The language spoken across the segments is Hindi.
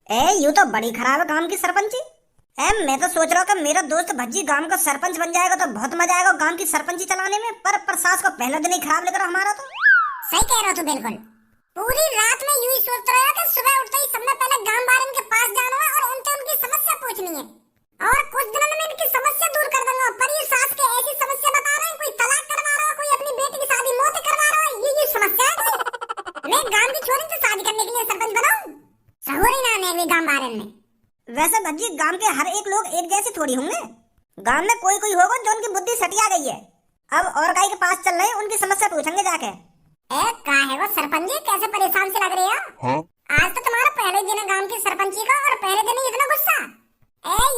यूं तो बड़ी खराब है गांव की सरपंची। मैं तो सोच रहा हूँ कि मेरा दोस्त भज्जी गांव का सरपंच बन जाएगा तो बहुत मजा आएगा गांव की सरपंची चलाने में। पर सास को पहला दिन ही खराब लेकर हमारा तो। सही कह रहे हो तू बिल्कुल। पूरी रात में यूं ही सोच रहा है कि सुबह उठते ही सबने पहले गांव वालों के पास जाना है और उनसे उनकी समस्या पूछनी है और कुछ दिनों में इनकी समस्या दूर कर दूंगा। पर ये सास के ऐसी समस्या बता रहे हैं, कोई तलाक करवा रहा है, कोई अपनी बेटी की शादी मौत करवा रहा है। ये समस्या है। मैं गांव की छोरी से शादी करने के लिए सरपंच बनाऊं? सहोरी ना मैं भी गांव वाले में। वैसे भज्जी गांव के हर एक लोग एक जैसे थोड़ी होंगे। गांव में कोई कोई होगा जो उनकी बुद्धि सटिया गई है। अब और गाय के पास चल रहे हैं, उनकी समस्या पूछेंगे जाके। का है वो सरपंच जी, कैसे परेशान से लग रही है? हाँ? आज तो तुम्हारा पहले दिन है गांव की सरपंची का और पहले दिन ही इतना गुस्सा।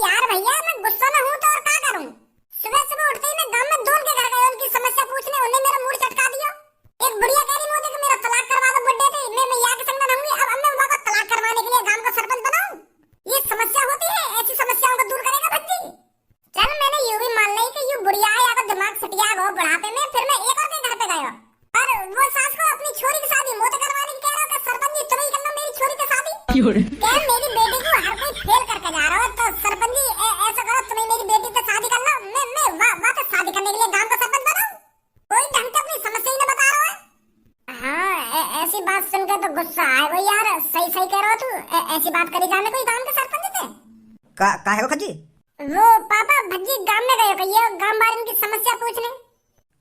यार भैया, मैं गुस्सा में हूँ तो और क्या करूँ? सुबह सुबह उठते ही मैं गांव में दौड़ के घर गया उनकी समस्या पूछने। उन्हें मेरा मूड चटका दिया। एक बुढ़िया कह रही मोदी कि मेरा तलाक करवा दो, बुड्ढे थे मैं यहाँ के संग में रहूंगी। अब मैं उनका तलाक करवाने के लिए गांव का सरपंच बनाऊं? ये समस्या होती है, ऐसी समस्याओं को दूर करेगा भज्जी। चल मैंने यूं भी मान ली कि यूं बुढ़िया या तो दिमाग सटिया हो बुढ़ापे में। फिर मैं एक और के घर पे गया और वो सास को अपनी छोरी की शादी मोते करवाने की कह रहा है। सरपंच जी तुम्हें करना मेरी छोरी की शादी? क्या मेरी बेटी को हर कोई फेल करके जा रहा है तो सरपंच जी ऐसा करो, तुम्हें मेरी बेटी से शादी करना। मैं वापस शादी करने के लिए गांव का सरपंच बनाऊं? कोई ढंग से अपनी समस्या ही नहीं बता रहा है। हाँ, ऐसी बात सुनकर तो गुस्सा आए वो यार। सही सही कह रहा तू। ऐसी बात करी जाने कोई गांव के सरपंच से? का है वो खज्जी? वो पापा भज्जी गांव में गए कहिए गांव वालों की समस्या पूछने।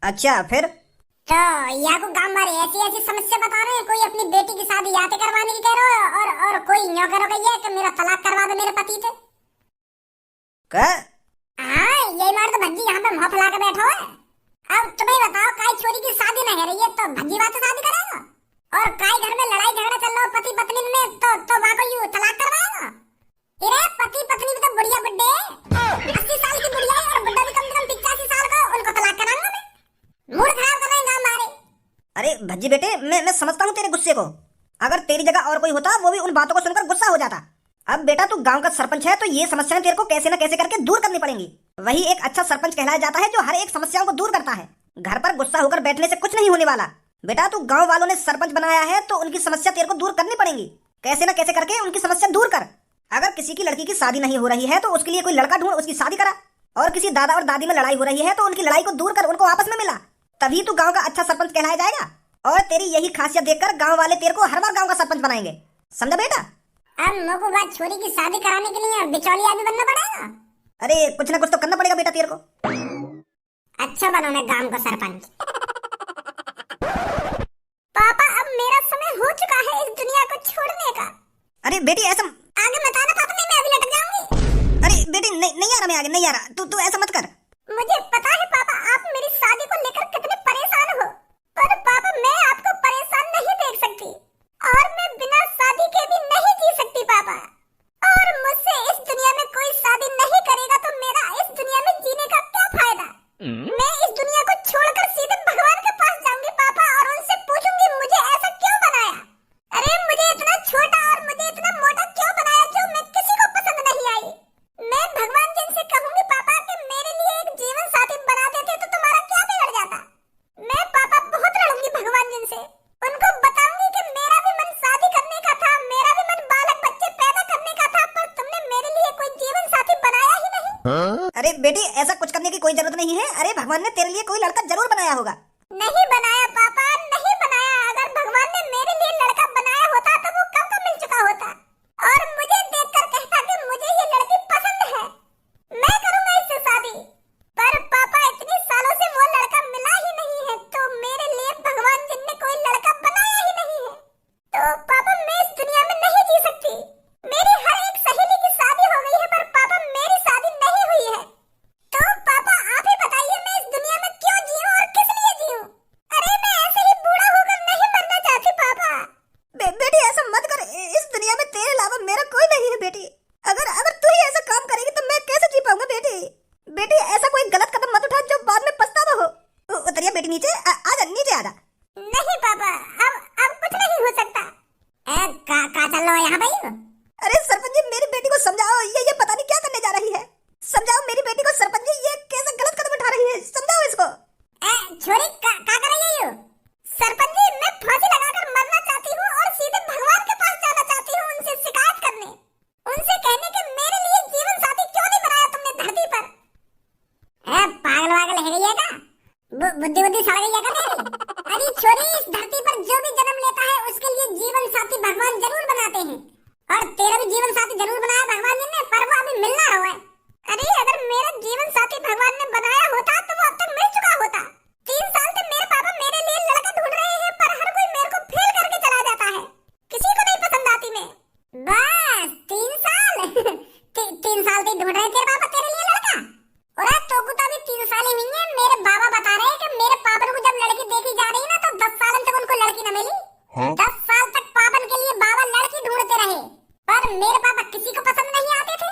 अच्छा फिर? तो या को गांव वाले ऐसी ऐसी समस्या बता रहे हैं। कोई अपनी बेटी की शादी याते करवाने की कह रहा है और कोई न्यो करो कहिए कि मेरा तलाक करवा दो मेरे पति से। हाँ, यही मार तो भज्जी यहाँ पे मुंह फैला के बैठा है। अब तुम्हें बताओ, काई छोरी की शादी नहीं रही है तो भज्जी बात शादी करेगा? और काई घर में लड़ाई झगड़ा चल रहा हो पति पत्नी में तो वहाँ को यूं तलाक करवाएगा? इरे पति पत्नी भी तो बुढ़िया बुड्ढे 80 साल की बुढ़िया और बुड्ढा भी कम से कम 85 साल का, उनको तलाक कराऊंगा मैं? मूड खराब कर रहे हैं गांव वाले। अरे भज्जी बेटे, मैं समझता हूँ तेरे गुस्से को। अगर तेरी जगह और कोई होता वो भी उन बातों को सुनकर गुस्सा हो जाता। अब बेटा तू गांव का सरपंच है तो ये समस्याएं तेरे को कैसे न कैसे करके दूर करनी पड़ेंगी। वही एक अच्छा सरपंच कहलाया जाता है जो हर एक समस्याओं को दूर करता है। घर पर गुस्सा होकर बैठने से कुछ नहीं होने वाला। बेटा तू गांव वालों ने सरपंच बनाया है तो उनकी समस्या तेरे को दूर करनी पड़ेगी। कैसे न कैसे करके उनकी समस्या दूर कर। अगर किसी की लड़की की शादी नहीं हो रही है तो उसके लिए कोई लड़का ढूंढ, उसकी शादी करा। और किसी दादा और दादी में लड़ाई हो रही है तो उनकी लड़ाई को दूर कर, उनको आपस में मिला। तभी तू गांव का अच्छा सरपंच कहलाया जाएगा। और तेरी यही खासियत देखकर गांव वाले तेरे को हर बार गांव का सरपंच बनाएंगे। समझा बेटा? अब मुझको बात छोरी की शादी कराने के लिए बिचौलिया भी बनना पड़ेगा? अरे कुछ ना कुछ तो करना पड़ेगा बेटा तेरे को। अच्छा बनो मैं गांव का सरपंच। पापा अब मेरा समय हो चुका है इस दुनिया को छोड़ने का। अरे बेटी ऐसा आगे मत आना पापा, मैं अभी लटक जाऊंगी। अरे बेटी नहीं आ रहा, मैं आगे नहीं आ रहा। तू ऐसा मत कर। मुझे पता है पापा आप मेरी शादी को लेकर कितने परेशान हो, पर पापा मैं आपको परेशान नहीं देख सकती और मैं बिना शादी के भी नहीं जी सकती पापा। और मुझसे इस दुनिया में कोई शादी नहीं करेगा तो मेरा इस दुनिया में जीने का क्या फायदा? मैं इस दुनिया को छोड़कर सीधे भगवान के पास जाऊंगी पापा और उनसे पूछूंगी मुझे ऐसा क्यों बनाया? अरे मुझे इतना छोटा और मुझे इतना मोटा क्यों बनाया जो मैं किसी को पसंद नहीं आई? मैं भगवान जी से कहूंगी पापा कि मेरे लिए एक जीवन साथी बना देते तो तुम्हारा क्या बिगड़ जाता? मैं पापा बहुत लड़ूंगी भगवान जी से। उनको बताऊंगी कि मेरा भी मन शादी करने का था, मेरा भी मन बालक बच्चे पैदा करने का था, पर तुमने मेरे लिए कोई जीवन साथी बनाया ही नहीं। अरे बेटी ऐसा कुछ करने की कोई जरूरत नहीं है। अरे भगवान ने तेरे लिए कोई लड़का जरूर बनाया होगा। नहीं बनाया पापा, नहीं बनाया। अगर भगवान ने मेरे लिए लड़का बनाया होता तो वो कब का मिल चुका होता और मुझे देखकर कहता कि मुझे ये लड़की पसंद है, मैं करूंगा इससे शादी। पर पापा इतने सालों से वो लड़का मिला ही नहीं है तो मेरे लिए भगवान जी ने कोई लड़का बनाया ही नहीं है। तो पापा मैं इस दुनिया में नहीं जी सकती। मेरी हर एक सहेली की शादी हो गई है पर पापा मेरी शादी नहीं हुई है। तो पापा आप ही बताइए मैं इस दुनिया में क्यों जीऊं और किस लिए जीऊं? अरे मैं ऐसे ही बूढ़ा होकर नहीं मरना चाहती पापा। बेटी ऐसा मत कर। इस दुनिया में तेरे अलावा मेरा कोई नहीं है बेटी। अगर तू ही ऐसा काम करेगी तो मैं कैसे जी पाऊंगा बेटी? बेटी ऐसा कोई गलत कदम मत उठा जो बाद में पछतावा हो। उतरिए बेटी नीचे। आजा नीचे आजा। नहीं पापा, अब कुछ नहीं हो सकता। का चल रहा है यहाँ भाई? अरे सरपंच जी मेरी बेटी को समझाओ, ये पता नहीं क्या करने जा रही है। समझाओ मेरी बेटी को सरपंच जी, ये कैसा गलत कदम उठा रही है, समझाओ इसको। छोरी का कर रही है यू? सरपंच जी, मैं फांसी लगाकर मरना चाहती हूँ और सीधे भगवान के पास जाना चाहती हूँ उनसे शिकायत करने। कहने के मेरे लिए जीवन साथी क्यों नहीं बनाया तुमने धरती पर? पागल वागल है गई का? बुद्धि बुद्धि सड़ गई है का तेरी? अरे छोरी, इस धरती पर जो भी जन्म लेता है उसके लिए जीवन साथी भगवान जरूर बनाते हैं, और तेरा भी जीवन साथी जरूर बनाया भगवान जी ने, पर वो अभी मिलना हुआ है। अरे अगर मेरा जीवन साथी भगवान ने बनाया होता तो वो अब तक मिल चुका होता। 3 साल से मेरे पापा मेरे लिए लड़का ढूंढ रहे हैं, पर हर कोई मेरे को फेल करके चला जाता है, किसी को नहीं पसंद आती मैं। बस 3 साल 3 साल से ढूंढ रहे तेरे पापा तेरे लिए लड़का। और तो कुछ अभी 3 साल ही हुई है, मेरे बाबा बता रहे हैं कि मेरे पापा को जब लड़की देखी जा रही है ना तो 10 साल तक उनको लड़की न मिली। 10 साल तक पापन के लिए बाबा लड़की ढूंढते रहे, पर मेरे पापा किसी को पसंद नहीं आते थे।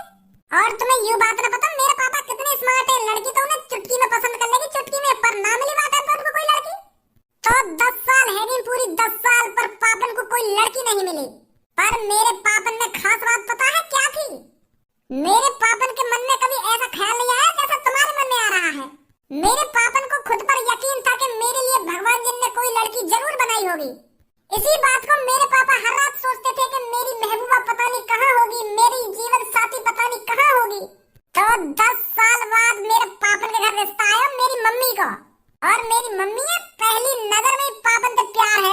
और तुम्हें यूं बात न पता मेरे पापा कितने स्मार्ट है, लड़की तो उन्हें चुटकी में पसंद कर लेगी, चुटकी में, पर ना मिली बात है तो उनको कोई लड़की। तो 10 साल है नहीं, पूरी 10 साल पर पापन को कोई लड़की नहीं मिली। पर मेरे पापन में खास बात पता है क्या थी? मेरे पापन के मन में कभी ऐसा ख्याल नहीं आया जैसा तुम्हारे मन में आ रहा है। मेरे पापन को खुद पर यकीन था कि मेरे लिए भगवान जी ने कोई लड़की जरूर बनाई होगी। इसी बात को मेरे पापा हर रात सोचते थे कि मेरी महबूबा पता नहीं कहाँ होगी, मेरी जीवन साथी पता नहीं कहाँ होगी। तो 10 साल बाद मेरे पापन के घर रिश्ता आया मेरी मम्मी को, और मेरी मम्मी है पहली नजर में ही पापन से प्यार है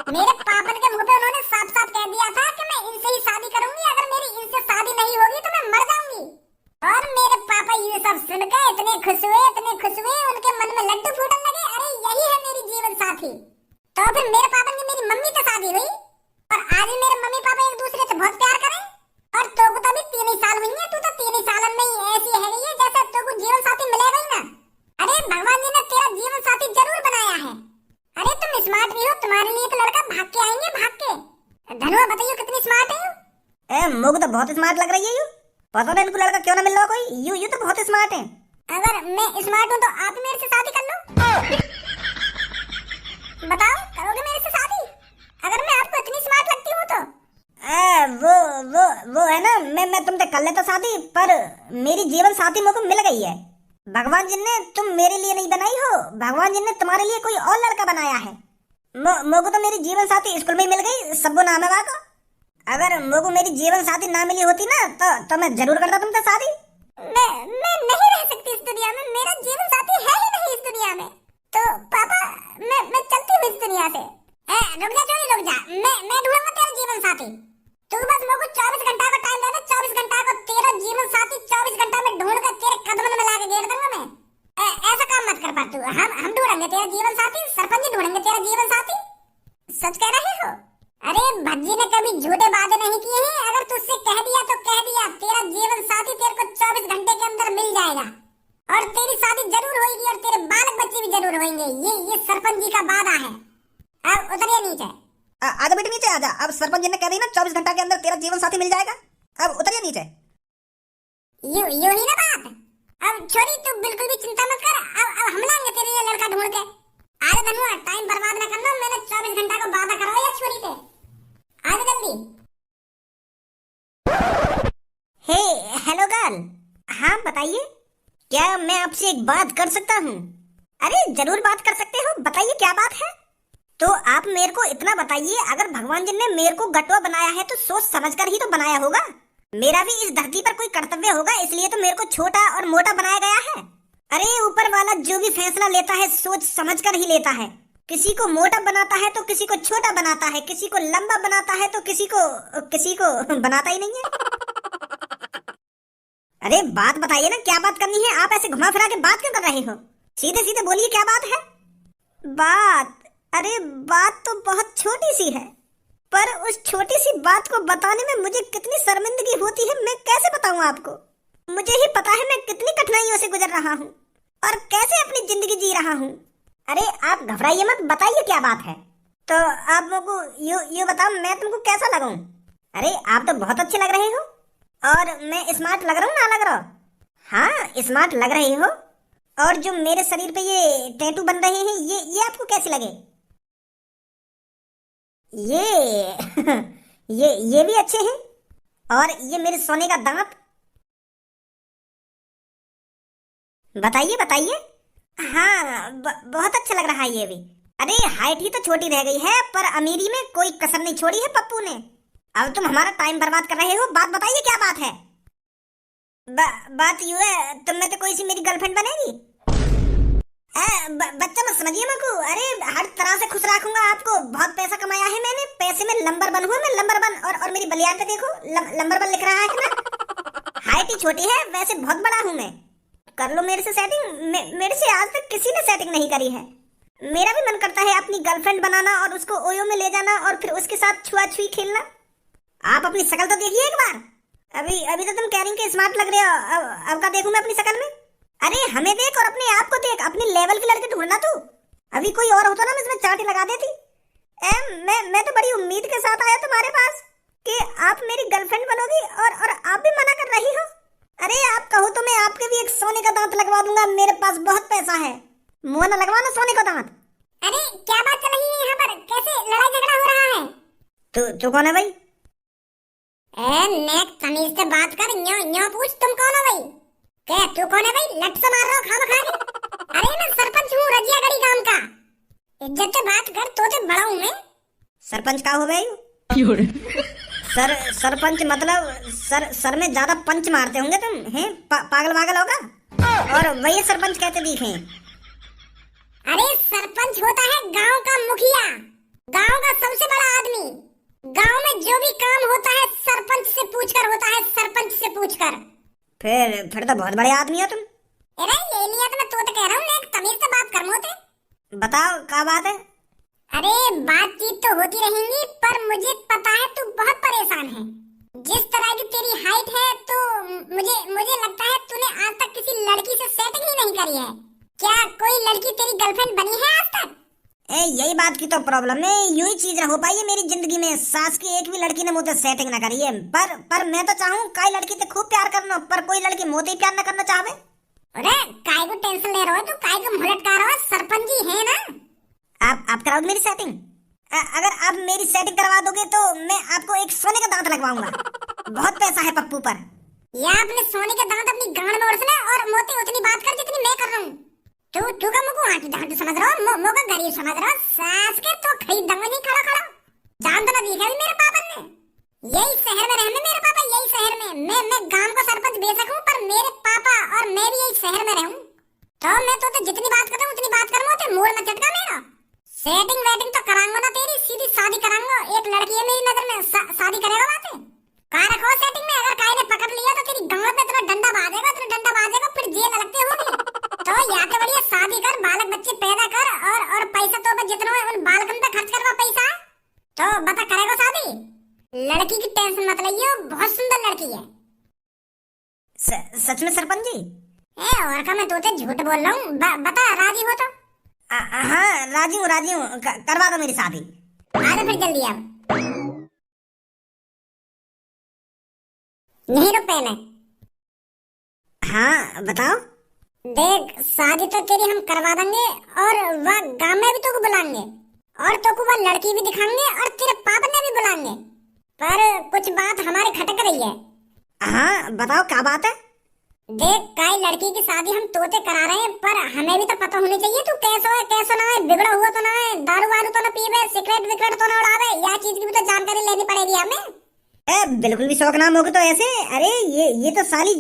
मेरे पापन के मुंह पे उन्होंने साफ साफ कह दिया था कि मैं इनसे ही शादी करूंगी, अगर मेरी इनसे शादी नहीं होगी तो मैं मर जाऊंगी। और मेरे पापा ये सब सुनकर इतने खुश हुए, उनके मन में लड्डू फूटने लगे, अरे यही है मेरी जीवन साथी। तो फिर मेरे पापा की मेरी मम्मी से शादी हुई, और आज भी मेरे मम्मी पापा एक दूसरे से बहुत प्यार करें। और तो को अभी 3 ही साल हुई है, तू तो 3 ही साल में ही ऐसी है गई है जैसे तो को जीवन साथी मिलेगा ही ना। अरे भगवान जी ने तेरा जीवन साथी जरूर बनाया है। अरे तुम स्मार्ट भी हो, तुम्हारे लिए तो लड़का भाग के आएंगे, भाग के। धनुआ बताइए कितनी स्मार्ट है यू? मुझे तो बहुत स्मार्ट लग रही है यू। पता नहीं इनको लड़का क्यों ना मिल रहा कोई। यू तो बहुत स्मार्ट है। अगर मैं स्मार्ट हूँ तो आप ही मेरे से शादी कर लो। बताओ करोगे मेरे से शादी अगर मैं आपको इतनी स्मार्ट लगती हूँ तो? वो है ना, मैं तुमसे कर लेता शादी, पर मेरी जीवन साथी मुझको मिल गई है। भगवान जी ने तुम मेरे लिए नहीं बनाई हो, भगवान जी ने तुम्हारे लिए कोई और लड़का बनाया है। मुझको तो मेरी जीवन साथी स्कूल में ही मिल गई, सबको नाम है वाको। अगर मुझको मेरी जीवन साथी ना मिली होती ना तो मैं जरूर करता तुमसे शादी। मैं नहीं रह सकती इस दुनिया में, मेरा जीवन साथी है ही नहीं इस दुनिया में। तो पापा मैं चलती हूँ इस दुनिया से। रुक जा चोरी, रुक जा, मैं ढूंढूंगा तेरा जीवन साथी। तू बस मेरे को 24 घंटा का टाइम दे दे, 24 घंटा को तेरा जीवन साथी 24 घंटा में ढूंढ कर तेरे कदम में ला के घेर दूंगा मैं। ऐसा काम मत कर पा तू, हम ढूंढेंगे तेरा जीवन साथी, सरपंच जी ढूंढेंगे तेरा जीवन साथी। सच कह रहे हो? अरे भज्जी ने कभी झूठे वादे नहीं किए हैं, अगर तुझसे कह दिया तो कह दिया, तेरा जीवन साथी तेरे को 24 घंटे के अंदर मिल जाएगा, और तेरी शादी जरूर होगी, और तेरे बालक बच्चे भी जरूर होंगे। ये सरपंच जी का वादा है। अब उतरिए नीचे। आजा बेटे नीचे आजा। अब सरपंच जी ने कह दी ना 24 घंटा के अंदर तेरा जीवन साथी मिल जाएगा, अब उतरिए नीचे। यू ही ना बात। अब छोरी तू बिल्कुल भी चिंता मत कर, अब हम लाएंगे तेरे लिए लड़का ढूंढ के। आज धनुआ टाइम बर्बाद न करना, मैंने 24 घंटा को वादा करवाया छोरी से। आज जल्दी। हे हेलो गर्ल। हाँ बताइए, क्या मैं आपसे एक बात कर सकता हूँ? अरे जरूर बात कर सकते हो, बताइए क्या बात है। तो आप मेरे को इतना बताइए, अगर भगवान जी ने मेरे को गटवा बनाया है तो सोच समझकर ही तो बनाया होगा। मेरा भी इस धरती पर कोई कर्तव्य होगा, इसलिए तो मेरे को छोटा और मोटा बनाया गया है। अरे ऊपर वाला जो भी फैसला लेता है सोच समझकर ही लेता है। किसी को मोटा बनाता है तो किसी को छोटा बनाता है, किसी को लंबा बनाता है तो किसी को बनाता ही नहीं है। अरे बात बताइए ना, क्या बात करनी है? आप ऐसे घुमा फिरा के बात क्यों कर रहे हो? सीधे सीधे बोलिए क्या बात है। बात? अरे बात तो बहुत छोटी सी है, पर उस छोटी सी बात को बताने में मुझे कितनी शर्मिंदगी होती है, मैं कैसे बताऊं आपको। मुझे ही पता है मैं कितनी कठिनाइयों से गुजर रहा हूँ और कैसे अपनी जिंदगी जी रहा हूँ। अरे आप घबराइए मत, बताइए क्या बात है। तो आप मुझको यू बताओ, मैं तुमको कैसा लगूं? अरे आप तो बहुत अच्छे लग रहे हो, और मैं स्मार्ट लग रहा हूँ ना लग रहा? हाँ स्मार्ट लग रहे हो। और जो मेरे शरीर पे ये टैटू बन रहे हैं ये आपको कैसे लगे? ये भी अच्छे हैं। और ये मेरे सोने का दांत, बताइए बताइए। हाँ बहुत अच्छा लग रहा है ये भी। अरे हाइट ही तो छोटी रह गई है, पर अमीरी में कोई कसर नहीं छोड़ी है पप्पू ने। अब तुम हमारा टाइम बर्बाद कर रहे हो, बात बताइए क्या बात है। बात यूं है, तुम में तो कोई सी मेरी गर्लफ्रेंड बनेगी। बच्चा मत समझिए मेरे को, अरे हर तरह से खुश रखूंगा आपको। बहुत पैसा कमाया है मैंने, पैसे में नंबर वन हुआ मैं, नंबर वन। और मेरी बलियान पे देखो नंबर वन लिख रहा है ना। हाइट ही छोटी है, वैसे बहुत बड़ा हूँ मैं। कर लो मेरे से सेटिंग। मेरे से आज तक किसी ने सेटिंग नहीं करी है। मेरा भी मन करता है अपनी गर्लफ्रेंड बनाना और उसको ओयो में ले जाना और फिर उसके साथ छुआ छुई खेलना। आप अपनी शक्ल तो देखिए एक बार। अभी तो तुम कह रही कि स्मार्ट लग रहे हो, अब का देखूं मैं अपनी शक्ल में। अरे हमें देख और अपने आप को देख, अपने लेवल के लड़के ढूंढना तू। अभी कोई और होता ना मैं इसमें चाटी लगा देती। मैं तो बड़ी उम्मीद के साथ आया तुम्हारे पास कि आप मेरी गर्लफ्रेंड बनोगी और आप भी मना कर रही हो। अरे आप कहो तो मैं आपके भी एक सोने का दांत लगवा दूंगा, मेरे पास बहुत पैसा है। मुंह न लगवाना सोने का दांत। अरे क्या बात चल रही है यहाँ पर, कैसे लड़ाई झगड़ा हो रहा है? तू कौन है भाई? नेक तमीज से बात कर, न्यो पूछ तुम कौन हो भाई? क्या तू कौन है भाई? लट से मार रहा हो खामखा। अरे मैं सरपंच हूँ रजियागढ़ी गांव का। इज्जत से बात कर, तो से बड़ा हूँ मैं। सरपंच का हो भाई? सरपंच मतलब सर में ज्यादा पंच मारते होंगे तुम, हैं? पागल होगा। और वही सरपंच कहते दिखे। अरे सरपंच होता है गांव का मुखिया, गांव का सबसे बड़ा आदमी। गांव में जो भी काम होता है सरपंच से पूछकर होता है, सरपंच से पूछकर। फिर तो बहुत बड़े आदमी हो तुम। अरे ये लिया तो मैं तो कह रहा हूँ, एक तमीज से बात कर मोते। बताओ क्या बात है? अरे बातचीत तो होती रहेंगी, पर मुझे पता है तू बहुत परेशान है। जिस तरह की तेरी हाइट है तो मुझे लगता है तूने आज तक किसी लड़की से सेटिंग ही नहीं करी है। क्या कोई लड़की तेरी गर्लफ्रेंड बनी है आज तक? यही बात की तो प्रॉब्लम है, यही चीज हो पाई है मेरी जिंदगी में। सास की एक भी लड़की ने मुझे सेटिंग ना करी है। पर मैं तो चाहूँ कई लड़की से खूब प्यार करना, पर कोई लड़की मोते प्यार न करना चाहे। अरे काय को टेंशन ले रहा हो, तू काय को मुलटका रहा हो? सरपंच जी है ना। आप कराओगे मेरी सेटिंग? अगर आप मेरी सेटिंग करवा दोगे तो मैं आपको एक सोने का दांत लगवाऊंगा। बहुत पैसा है पप्पू पर। या अपने सोने का दांत अपनी गांड में उड़स ले और मोती उतनी बात कर जितनी मैं कर रहा हूँ। तू का मुझको हाथ समझ रहा हो, मोका गरीब समझ रहा हो। सास के तो खरीद दूंगा नहीं खड़ा जान तो ना दिखा मेरे पापा ने। यही शहर में रहने मेरे पापा, यही शहर में मैं गांव का सरपंच बेशक हूँ, पर मेरे पापा और मैं भी यही शहर में रहूं। तो मैं तो जितनी बात करता हूँ उतनी बात कर मोते, मोड़ में चटका मेरा। सेटिंग वेटिंग तो कराऊंगा ना तेरी, सीधी शादी कराऊंगा। एक लड़की है मेरी नजर में, शादी करेगा बातें कहा रखो सेटिंग में। अगर काई ने पकड़ लिया तो तेरी गांव में तेरा डंडा बाजेगा, फिर जेल लगते होगी। तो या तो बढ़िया शादी कर, बालक बच्चे पैदा कर और पैसा तो जितना है उन बालकन पे खर्च करवा पैसा। तो बता करेगा शादी? लड़की की टेंशन मत लियो, बहुत सुंदर लड़की है। सच में सरपंच जी? और का मैं तोते झूठ बोल रहा हूँ? बता राजी हो तो? हाँ राजी हूँ, करवा दो मेरी शादी। आ तो फिर जल्दी आओ। नहीं रुक पहले। हाँ बताओ। देख शादी तो तेरी हम करवा देंगे और वह गांव में भी तुमको बुलाएंगे और तुमको वह लड़की भी दिखाएंगे और तेरे पापा ने भी बुलाएंगे। पर कुछ बात हमारे खटक रही है। हाँ बताओ क्या बात है? देख काई लड़की की शादी हम तोते करा रहे हैं, पर हमें भी तो पता होनी चाहिए तू कैसा है कैसा ना है, बिगड़ा हुआ तो ना है, दारू वारू तो ना पीवे, सिगरेट विगरेट तो ना उड़ावे। यह चीज की भी तो जानकारी लेनी पड़ेगी हमें। बिल्कुल भी शौक नाम होगा तो ऐसे। अरे ये तो साली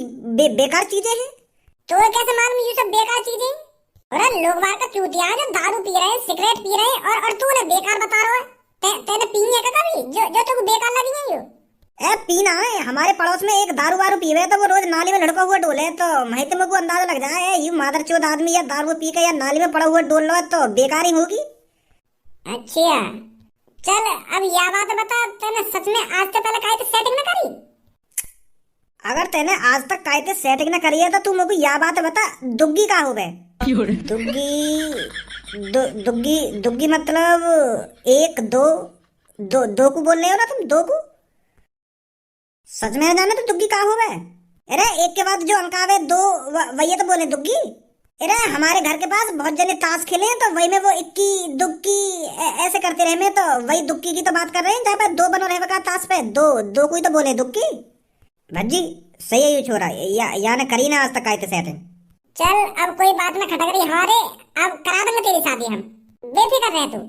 बेकार चीजें हैं। तो कैसे मालूम ये सब बेकार चीजें? अरे लोग बाहर का चूतिया है जो दारू पी रहे हैं, सिगरेट पी रहे हैं और तू उन्हें बेकार बता रहा है। तेने पी है क्या कभी जो तुमको बेकार लगी है? यो पीना है। हमारे पड़ोस में एक दारू वारू पीवे तो वो रोज नाली में लड़का हुआ डोले, तो मैं तुमको अंदाजा लग जाए ये मादरचोद आदमी या दारू पी के या नाली में पड़ा हुआ डोल लो तो बेकार ही होगी। अच्छा चल अब यह बात बता, तूने सच में आज से पहले काहे सेटिंग न करी? अगर तेने आज तक काहे सेटिंग न करी है तो तू मुझको यह बात बता, दुग्गी का हो गए? दुग्गी मतलब एक दो को बोल रहे हो ना तुम? दो को सच में जाने तो दुग्गी का हो गए? अरे एक के बाद जो अंकावे दो वही तो बोले दुग्गी। अरे हमारे घर के पास बहुत जने ताश खेले हैं तो वही में वो इक्की दुक्की ऐसे करते रहे में, तो वही दुक्की की तो बात कर रहे हैं जहाँ पे दो बनो रहे का ताश पे दो कोई तो बोले दुक्की। भज्जी सही है ये छोरा, या ने करी ना आज तक आए थे सेटिंग। चल अब कोई बात ना खटक रही हमारे, अब करा देंगे तेरी शादी हम, बेफिक्र रह तू।